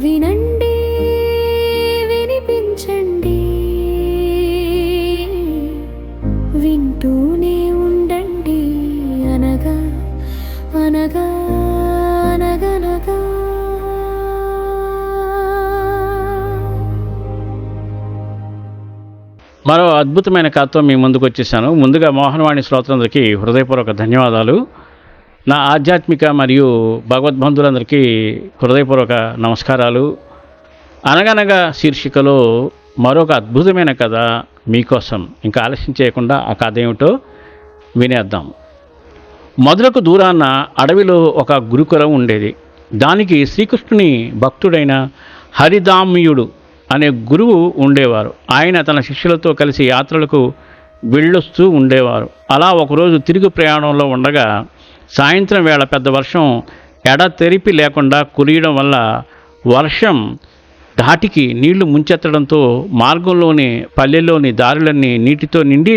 వినండి వినిపించండి వింటూనే ఉండండి అనగా అనగా అనగనగా. మరో అద్భుతమైన కథతో మీ ముందుకు వచ్చేసాను. ముందుగా మోహనవాణి శ్రోతలందరికీ హృదయపూర్వక ధన్యవాదాలు. నా ఆధ్యాత్మిక మరియు భగవద్బంధులందరికీ హృదయపూర్వక నమస్కారాలు. అనగనగా శీర్షికలో మరొక అద్భుతమైన కథ మీకోసం. ఇంకా ఆలస్యం చేయకుండా ఆ కథ ఏమిటో వినేద్దాం. మొదలకు దూరాన అడవిలో ఒక గురుకులం ఉండేది. దానికి శ్రీకృష్ణుని భక్తుడైన హరిదామ్యుడు అనే గురువు ఉండేవారు. ఆయన తన శిష్యులతో కలిసి యాత్రలకు వెళ్ళొస్తూ ఉండేవారు. అలా ఒకరోజు తిరుగు ప్రయాణంలో ఉండగా సాయంత్రం వేళ పెద్ద వర్షం ఎడతెరిపి లేకుండా కురియడం వల్ల వర్షం ధాటికి నీళ్లు ముంచెత్తడంతో మార్గంలోని పల్లెల్లోని దారులన్నీ నీటితో నిండి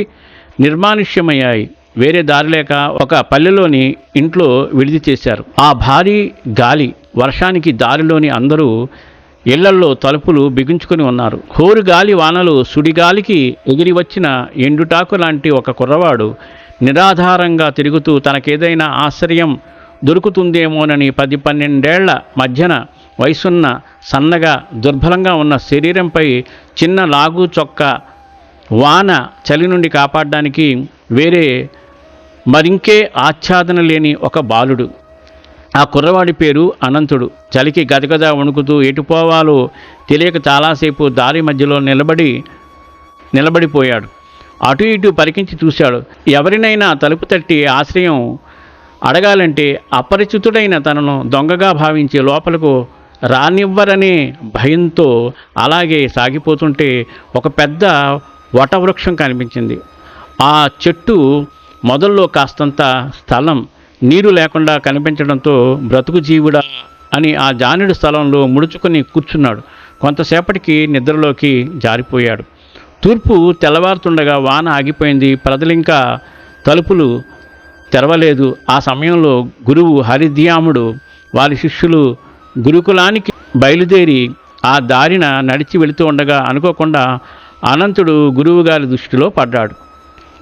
నిర్మానుష్యమయ్యాయి. వేరే దారి లేక ఒక పల్లెలోని ఇంట్లో విడిది చేశారు. ఆ భారీ గాలి వర్షానికి దారిలోని అందరూ ఇళ్లల్లో తలుపులు బిగించుకుని ఉన్నారు. హోరు గాలి వానలు సుడిగాలికి ఎగిరి వచ్చిన ఎండుటాకు లాంటి ఒక కుర్రవాడు నిరాధారంగా తిరుగుతూ తనకేదైనా ఆశ్రయం దొరుకుతుందేమోనని 10-12 మధ్యన వయసున్న సన్నగా దుర్బలంగా ఉన్న శరీరంపై చిన్న లాగు చొక్క వాన చలి నుండి కాపాడడానికి వేరే మరింకే ఆచ్ఛాదన లేని ఒక బాలుడు. ఆ కుర్రవాడి పేరు అనంతుడు. చలికి గదగద వణుకుతూ ఎటుపోవాలో తెలియక చాలాసేపు దారి మధ్యలో నిలబడిపోయాడు. అటు ఇటు పరికించి చూశాడు. ఎవరినైనా తలుపు తట్టి ఆశ్రయం అడగాలంటే అపరిచితుడైన తనను దొంగగా భావించి లోపలకు రానివ్వరనే భయంతో అలాగే సాగిపోతుంటే ఒక పెద్ద వటవృక్షం కనిపించింది. ఆ చెట్టు మొదల్లో కాస్తంత స్థలం నీరు లేకుండా కనిపించడంతో బ్రతుకు జీవుడా అని ఆ జానుడి స్థలంలో ముడుచుకొని కూర్చున్నాడు. కొంతసేపటికి నిద్రలోకి జారిపోయాడు. తూర్పు తెల్లవారుతుండగా వాన ఆగిపోయింది. ప్రజలింకా తలుపులు తెరవలేదు. ఆ సమయంలో గురువు హరిద్యాముడు వారి శిష్యులు గురుకులానికి బయలుదేరి ఆ దారిన నడిచి వెళుతూ ఉండగా అనుకోకుండా అనంతుడు గురువుగారి దృష్టిలో పడ్డాడు.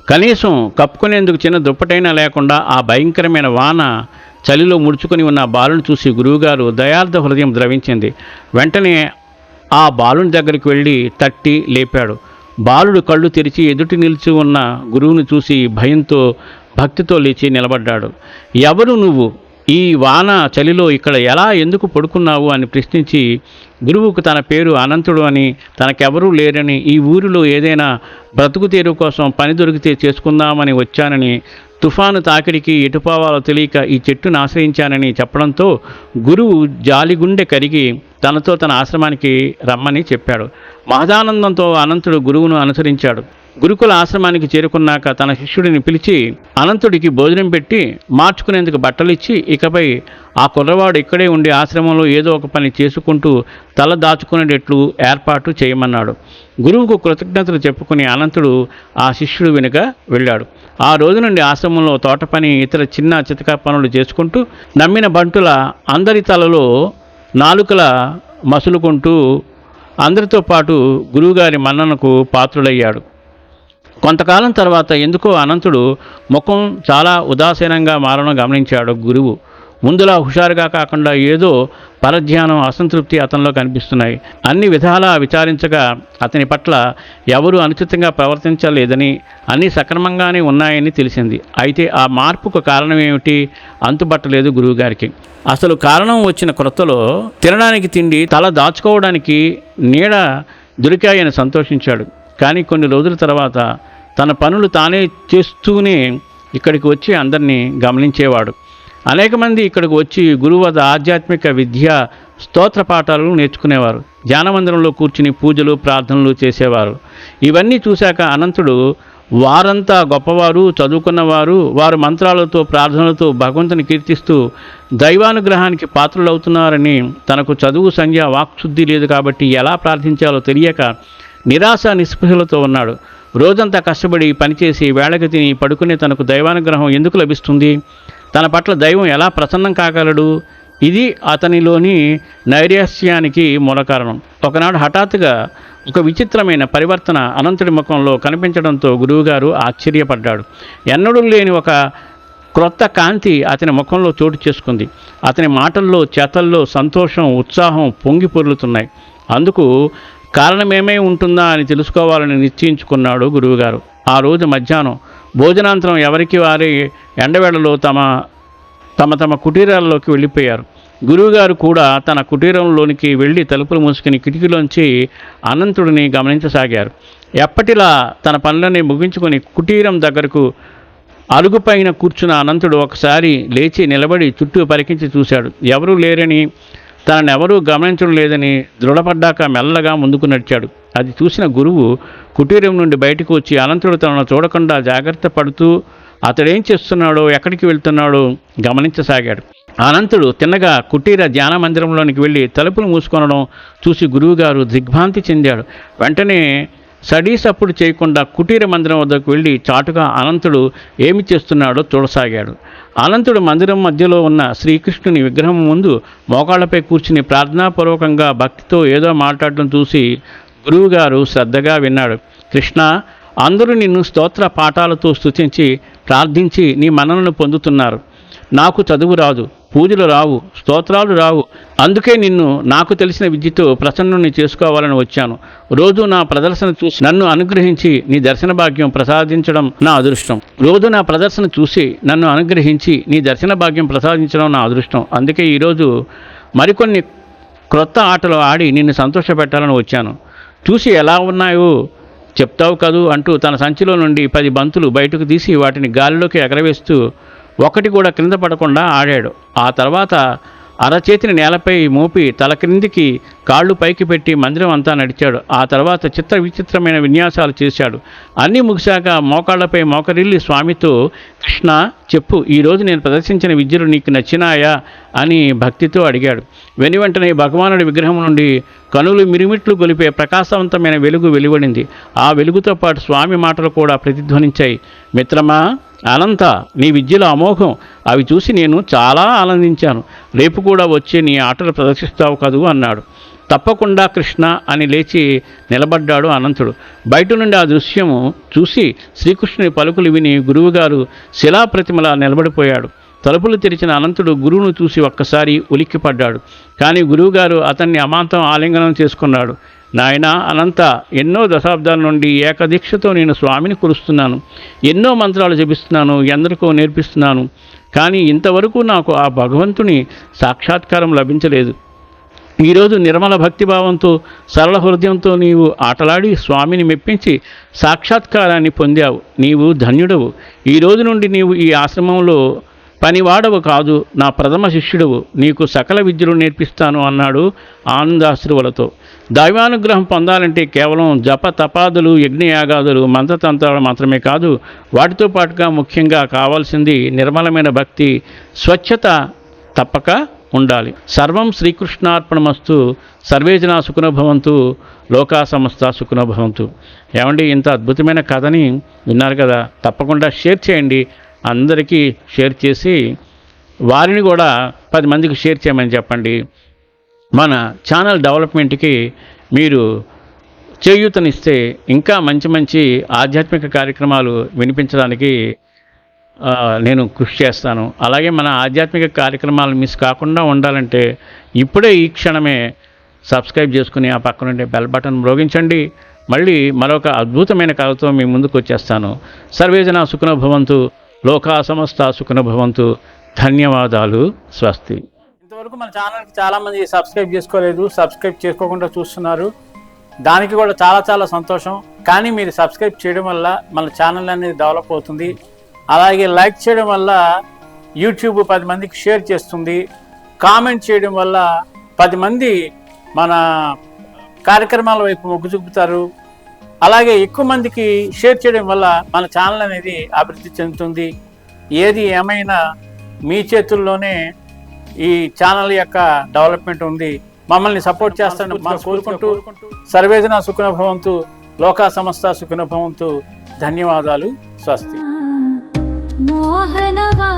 కనీసం కప్పుకునేందుకు చిన్న దుప్పటైనా లేకుండా ఆ భయంకరమైన వాన చలిలో ముడుచుకొని ఉన్న బాలుని చూసి గురువుగారు దయార్థ హృదయం ద్రవించింది. వెంటనే ఆ బాలుని దగ్గరికి వెళ్ళి తట్టి లేపాడు. బాలుడు కళ్ళు తెరిచి ఎదుటి నిలిచి ఉన్న గురువుని చూసి భయంతో భక్తితో లేచి నిలబడ్డాడు. ఎవరు నువ్వు? ఈ వాన చలిలో ఇక్కడ ఎందుకు పడుకున్నావు అని ప్రశ్నించి గురువుకు తన పేరు అనంతుడు అని, తనకెవరూ లేరని, ఈ ఊరిలో ఏదైనా బ్రతుకు తెరువు కోసం పని దొరికితే చేసుకుందామని వచ్చానని, తుఫాను తాకిడికి ఎటుపోవాలో తెలియక ఈ చెట్టును ఆశ్రయించానని చెప్పడంతో గురువు జాలిగుండె కరిగి తనతో తన ఆశ్రమానికి రమ్మని చెప్పాడు. మహదానందంతో అనంతుడు గురువును అనుసరించాడు. గురుకుల ఆశ్రమానికి చేరుకున్నాక తన శిష్యుడిని పిలిచి అనంతుడికి భోజనం పెట్టి మార్చుకునేందుకు బట్టలు ఇచ్చి ఇకపై ఆ కుర్రవాడు ఇక్కడే ఉండి ఆశ్రమంలో ఏదో ఒక పని చేసుకుంటూ తల దాచుకునేటట్లు ఏర్పాటు చేయమన్నాడు. గురువుకు కృతజ్ఞతలు చెప్పుకుని అనంతుడు ఆ శిష్యుడు వెనుక వెళ్ళాడు. ఆ రోజు నుండి ఆశ్రమంలో తోట పని, ఇతర చిన్న చితక పనులు చేసుకుంటూ నమ్మిన బంటుల అందరి తలలో నాలుకల మసులుకుంటూ అందరితో పాటు గురువుగారి మన్ననకు పాత్రుడయ్యాడు. కొంతకాలం తర్వాత ఎందుకో అనంతుడు ముఖం చాలా ఉదాసీనంగా మారడం గమనించాడు గురువు. ముందులా హుషారుగా కాకుండా ఏదో పరధ్యానం, అసంతృప్తి అతనిలో కనిపిస్తున్నాయి. అన్ని విధాలా విచారించగా అతని పట్ల ఎవరూ అనుచితంగా ప్రవర్తించలేదని, అన్నీ సక్రమంగానే ఉన్నాయని తెలిసింది. అయితే ఆ మార్పుకు కారణమేమిటి అంతుపట్టలేదు గురువుగారికి. అసలు కారణం వచ్చిన కొత్తలో తినడానికి తిండి, తల దాచుకోవడానికి నీడ దొరికాయని సంతోషించాడు. కానీ కొన్ని రోజుల తర్వాత తన పనులు తానే చేస్తూనే ఇక్కడికి వచ్చి అందరినీ గమనించేవాడు. అనేక మంది ఇక్కడికి వచ్చి గురువు వద్ద ఆధ్యాత్మిక విద్య, స్తోత్ర పాఠాలు నేర్చుకునేవారు. ధ్యానమందిరంలో కూర్చుని పూజలు, ప్రార్థనలు చేసేవారు. ఇవన్నీ చూశాక అనంతుడు వారంతా గొప్పవారు, చదువుకున్నవారు, వారు మంత్రాలతో, ప్రార్థనలతో భగవంతుని కీర్తిస్తూ దైవానుగ్రహానికి పాత్రలవుతున్నారని, తనకు చదువు, సంధ్య, వాక్శుద్ధి లేదు కాబట్టి ఎలా ప్రార్థించాలో తెలియక నిరాశ నిస్పృహలతో ఉన్నాడు. రోజంతా కష్టపడి పనిచేసి వేళకి తిని పడుకునే తనకు దైవానుగ్రహం ఎందుకు లభిస్తుంది? తన పట్ల దైవం ఎలా ప్రసన్నం కాగలడు? ఇది అతనిలోని నైరాశ్యానికి మూల కారణం. ఒకనాడు హఠాత్తుగా ఒక విచిత్రమైన పరివర్తన అనంతుడి ముఖంలో కనిపించడంతో గురువుగారు ఆశ్చర్యపడ్డాడు. ఎన్నడూ లేని ఒక క్రొత్త కాంతి అతని ముఖంలో చోటు చేసుకుంది. అతని మాటల్లో చేతల్లో సంతోషం, ఉత్సాహం పొంగి పొర్లుతున్నాయి. అందుకు కారణమేమై ఉంటుందా అని తెలుసుకోవాలని నిశ్చయించుకున్నాడు గురువుగారు. ఆ రోజు మధ్యాహ్నం భోజనాంతరం ఎవరికి వారి ఎండవేళలో తమ కుటీరాల్లోకి వెళ్ళిపోయారు. గురువుగారు కూడా తన కుటీరంలోనికి వెళ్ళి తలుపులు మూసుకుని కిటికీలోంచి అనంతుడిని గమనించసాగారు. ఎప్పటిలా తన పనులన్నీ ముగించుకొని కుటీరం దగ్గరకు అరుగుపైన కూర్చున్న అనంతుడు ఒకసారి లేచి నిలబడి చుట్టూ పరికించి చూశాడు. ఎవరూ లేరని, తననెవరూ గమనించడం లేదని దృఢపడ్డాక మెల్లగా ముందుకు నడిచాడు. అది చూసిన గురువు కుటీరం నుండి బయటకు వచ్చి అనంతుడు తనను చూడకుండా జాగ్రత్త పడుతూ అతడేం చేస్తున్నాడో, ఎక్కడికి వెళ్తున్నాడో గమనించసాగాడు. అనంతుడు తిన్నగా కుటీర ధ్యాన మందిరంలోనికి వెళ్ళి తలుపులు మూసుకొనడం చూసి గురువుగారు దిగ్భ్రాంతి చెందాడు. వెంటనే సడీసప్పుడు చేయకుండా కుటీర మందిరం వద్దకు వెళ్ళి చాటుగా అనంతుడు ఏమి చేస్తున్నాడో చూడసాగాడు. అనంతుడు మందిరం మధ్యలో ఉన్న శ్రీకృష్ణుని విగ్రహం ముందు మోకాళ్లపై కూర్చుని ప్రార్థనాపూర్వకంగా భక్తితో ఏదో మాట్లాడటం చూసి గురువుగారు శ్రద్ధగా విన్నాడు. కృష్ణ, అందరూ నిన్ను స్తోత్ర పాఠాలతో స్తుతించి ప్రార్థించి నీ మన్ననలు పొందుతున్నారు. నాకు చదువు రాదు, పూజలు రావు, స్తోత్రాలు రావు. అందుకే నిన్ను నాకు తెలిసిన విద్యతో ప్రసన్నుని చేసుకోవాలని వచ్చాను. రోజు నా ప్రదర్శన చూసి నన్ను అనుగ్రహించి నీ దర్శన భాగ్యం ప్రసాదించడం నా అదృష్టం. అందుకే ఈరోజు మరికొన్ని క్రొత్త ఆటలు ఆడి నిన్ను సంతోషపెట్టాలని వచ్చాను. చూసి ఎలా ఉన్నాయో చెప్తావు కదూ అంటూ తన సంచిలో నుండి 10 బంతులు బయటకు తీసి వాటిని గాలిలోకి ఎగరవేస్తూ ఒకటి కూడా క్రింద పడకుండా ఆడాడు. ఆ తర్వాత అరచేతిని నేలపై మోపి తల క్రిందికి కాళ్ళు పైకి పెట్టి మందిరం అంతా నడిచాడు. ఆ తర్వాత చిత్ర విచిత్రమైన విన్యాసాలు చేశాడు. అన్నీ ముగిశాక మోకాళ్లపై మోకరిల్లి స్వామితో, కృష్ణ చెప్పు, ఈరోజు నేను ప్రదర్శించిన విద్యలు నీకు నచ్చినాయా అని భక్తితో అడిగాడు. వెనువెంటనే భగవానుడి విగ్రహం నుండి కనులు మిరిమిట్లు గొలిపే ప్రకాశవంతమైన వెలుగు వెలువడింది. ఆ వెలుగుతో పాటు స్వామి మాటలు కూడా ప్రతిధ్వనించాయి. మిత్రమా, అనంత, నీ విద్యలో అమోఘం. అవి చూసి నేను చాలా ఆనందించాను. రేపు కూడా వచ్చి నీ ఆటలు ప్రదర్శిస్తావు కదూ అన్నాడు. తప్పకుండా కృష్ణ అని లేచి నిలబడ్డాడు అనంతుడు. బయట నుండి ఆ దృశ్యము చూసి శ్రీకృష్ణుని పలుకులు విని గురువుగారు శిలాప్రతిమలా నిలబడిపోయాడు. తలుపులు తెరిచిన అనంతుడు గురువును చూసి ఒక్కసారి ఉలిక్కిపడ్డాడు. కానీ గురువుగారు అతన్ని అమాంతం ఆలింగనం చేసుకున్నాడు. నాయనా అనంత, ఎన్నో దశాబ్దాల నుండి ఏకదీక్షతో నేను స్వామిని కురుస్తున్నాను. ఎన్నో మంత్రాలు జపిస్తున్నాను, ఎందరికో నేర్పిస్తున్నాను. కానీ ఇంతవరకు నాకు ఆ భగవంతుని సాక్షాత్కారం లభించలేదు. ఈరోజు నిర్మల భక్తిభావంతో, సరళ హృదయంతో నీవు ఆటలాడి స్వామిని మెప్పించి సాక్షాత్కారాన్ని పొందావు. నీవు ధన్యుడవు. ఈ రోజు నుండి నీవు ఈ ఆశ్రమంలో పనివాడవు కాదు, నా ప్రథమ శిష్యుడవు. నీకు సకల విద్యలు నేర్పిస్తాను అన్నాడు ఆనందాశ్రువులతో. దైవానుగ్రహం పొందాలంటే కేవలం జప తపాదులు, యజ్ఞయాగాదులు, మంత్రతంత్రాలు మాత్రమే కాదు, వాటితో పాటుగా ముఖ్యంగా కావాల్సింది నిర్మలమైన భక్తి, స్వచ్ఛత తప్పక ఉండాలి. సర్వం శ్రీకృష్ణార్పణమస్తు. సర్వే జనా సుఖినో భవంతు, లోకా సమస్త సుఖినో భవంతు. ఏమండి, ఇంత అద్భుతమైన కథని విన్నారు కదా, తప్పకుండా షేర్ చేయండి. అందరికీ షేర్ చేసి వారిని కూడా 10 మందికి షేర్ చేయమని చెప్పండి. మన ఛానల్ డెవలప్మెంట్కి మీరు చేయూతనిస్తే ఇంకా మంచి మంచి ఆధ్యాత్మిక కార్యక్రమాలు వినిపించడానికి నేను కృషి చేస్తాను. అలాగే మన ఆధ్యాత్మిక కార్యక్రమాలు మిస్ కాకుండా ఉండాలంటే ఇప్పుడే ఈ క్షణమే సబ్స్క్రైబ్ చేసుకుని ఆ పక్కనుండే బెల్ బటన్ మ్రోగించండి. మళ్ళీ మరొక అద్భుతమైన కథతో మీ ముందుకు వచ్చేస్తాను. సర్వేజన సుఖినో భవంతు, లోకా సమస్త సుఖినో భవంతు. ధన్యవాదాలు. స్వస్తి. ఇంతవరకు మన ఛానల్కి చాలామంది సబ్స్క్రైబ్ చేసుకోలేదు, సబ్స్క్రైబ్ చేసుకోకుండా చూస్తున్నారు. దానికి కూడా చాలా సంతోషం. కానీ మీరు సబ్స్క్రైబ్ చేయడం వల్ల మన ఛానల్ అనేది డెవలప్ అవుతుంది. అలాగే లైక్ చేయడం వల్ల యూట్యూబ్ 10 మందికి షేర్ చేస్తుంది. కామెంట్ చేయడం వల్ల 10 మంది మన కార్యక్రమాల వైపు మొగ్గు చూపుతారు. అలాగే ఎక్కువ మందికి షేర్ చేయడం వల్ల మన ఛానల్ అనేది అభివృద్ధి చెందుతుంది. ఏది ఏమైనా మీ చేతుల్లోనే ఈ ఛానల్ యొక్క డెవలప్మెంట్ ఉంది. మమ్మల్ని సపోర్ట్ చేస్తాను మనం కోరుకుంటూ సర్వేజన సుఖినో భవంతు, లోకా సమస్త సుఖినో భవంతు. ధన్యవాదాలు. స్వస్తి. మోహనవా